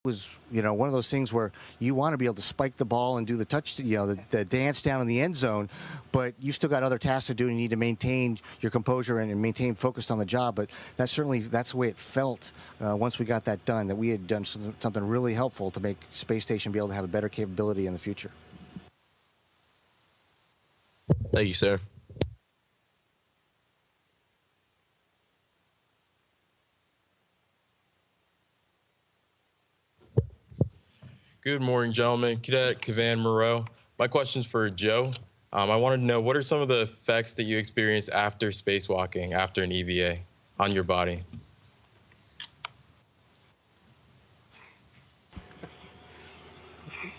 was, one of those things where you want to be able to spike the ball and do the touch, the dance down in the end zone, but you still got other tasks to do, and you need to maintain your composure and maintain focused on the job. But that's the way it felt once we got that done, that we had done something really helpful to make Space Station be able to have a better capability in the future. Thank you, sir. Good morning, gentlemen. Cadet Kavan Moreau. My question's for Joe. I wanted to know, what are some of the effects that you experience after spacewalking, after an EVA, on your body?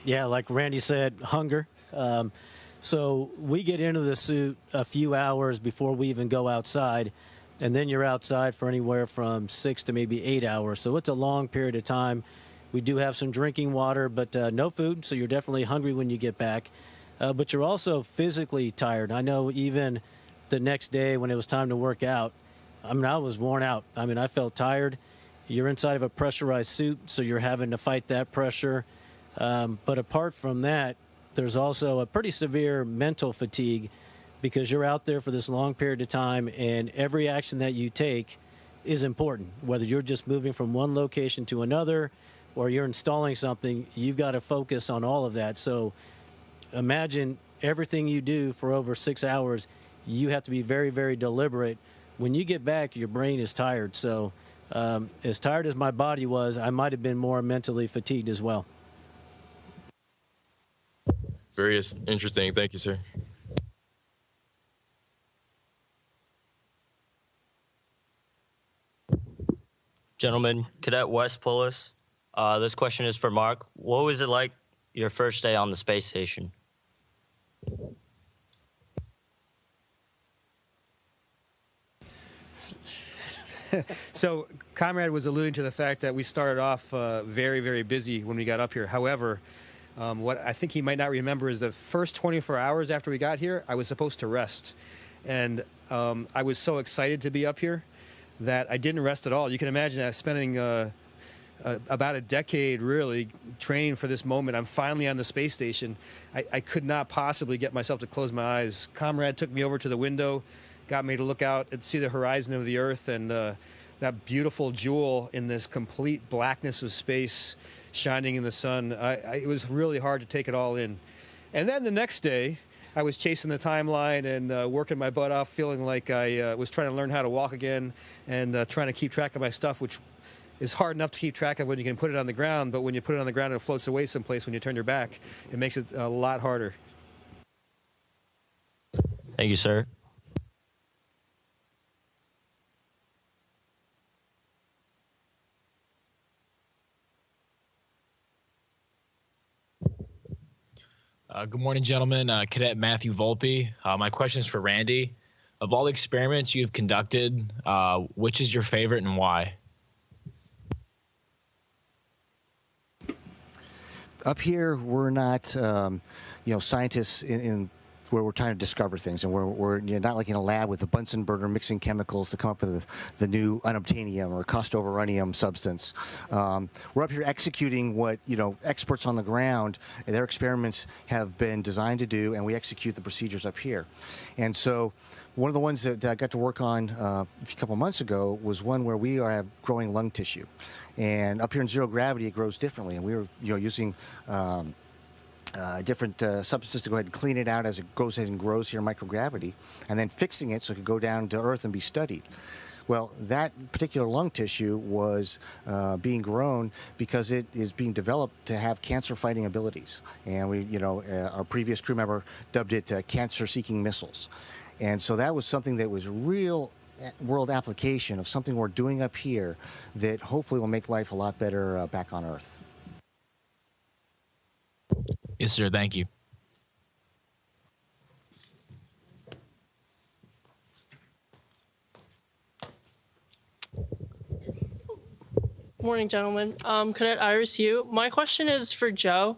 Yeah, like Randy said, hunger. So we get into the suit a few hours before we even go outside, and then you're outside for anywhere from 6 to maybe 8 hours. So it's a long period of time. We do have some drinking water, but no food, so you're definitely hungry when you get back. But you're also physically tired. I know even the next day when it was time to work out, I was worn out. I felt tired. You're inside of a pressurized suit, so you're having to fight that pressure. But apart from that, there's also a pretty severe mental fatigue, because you're out there for this long period of time, and every action that you take is important. Whether you're just moving from one location to another, or you're installing something, you've got to focus on all of that. So imagine everything you do for over 6 hours, you have to be very, very deliberate. When you get back, your brain is tired. So as tired as my body was, I might have been more mentally fatigued as well. Very interesting. Thank you, sir. Gentlemen, Cadet West Pullis. This question is for Mark. What was it like your first day on the space station? So Comrade was alluding to the fact that we started off very, very busy when we got up here. However, what I think he might not remember is the first 24 hours after we got here, I was supposed to rest. And I was so excited to be up here that I didn't rest at all. You can imagine spending about a decade really training for this moment. I'm finally on the space station. I could not possibly get myself to close my eyes. Comrade took me over to the window, got me to look out and see the horizon of the Earth, and that beautiful jewel in this complete blackness of space shining in the sun. It was really hard to take it all in. And then the next day, I was chasing the timeline and working my butt off, feeling like I was trying to learn how to walk again, and trying to keep track of my stuff, which is hard enough to keep track of when you can put it on the ground, but when you put it on the ground and it floats away someplace when you turn your back, it makes it a lot harder. Thank you, sir. Good morning, gentlemen. Cadet Matthew Volpe. My question is for Randy. Of all the experiments you've conducted, which is your favorite and why? Up here, we're not, scientists in where we're trying to discover things, and we're not like in a lab with a Bunsen burner mixing chemicals to come up with the new unobtainium or costoverunium substance. We're up here executing what experts on the ground, their experiments have been designed to do, and we execute the procedures up here. And so one of the ones that I got to work on a couple months ago was one where we are growing lung tissue. And up here in zero gravity, it grows differently, and we were using different substances to go ahead and clean it out as it goes ahead and grows here in microgravity, and then fixing it so it could go down to Earth and be studied. Well, that particular lung tissue was being grown because it is being developed to have cancer-fighting abilities, and we, our previous crew member dubbed it cancer-seeking missiles, and so that was something that was real world application of something we're doing up here that hopefully will make life a lot better back on Earth. Yes, sir. Thank you. Morning, gentlemen. Cadet Iris Yu. My question is for Joe.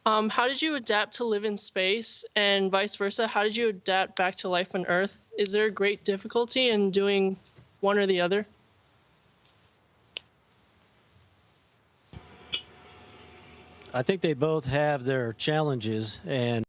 How did you adapt to live in space, and vice versa? How did you adapt back to life on Earth? Is there a great difficulty in doing one or the other? I think they both have their challenges, and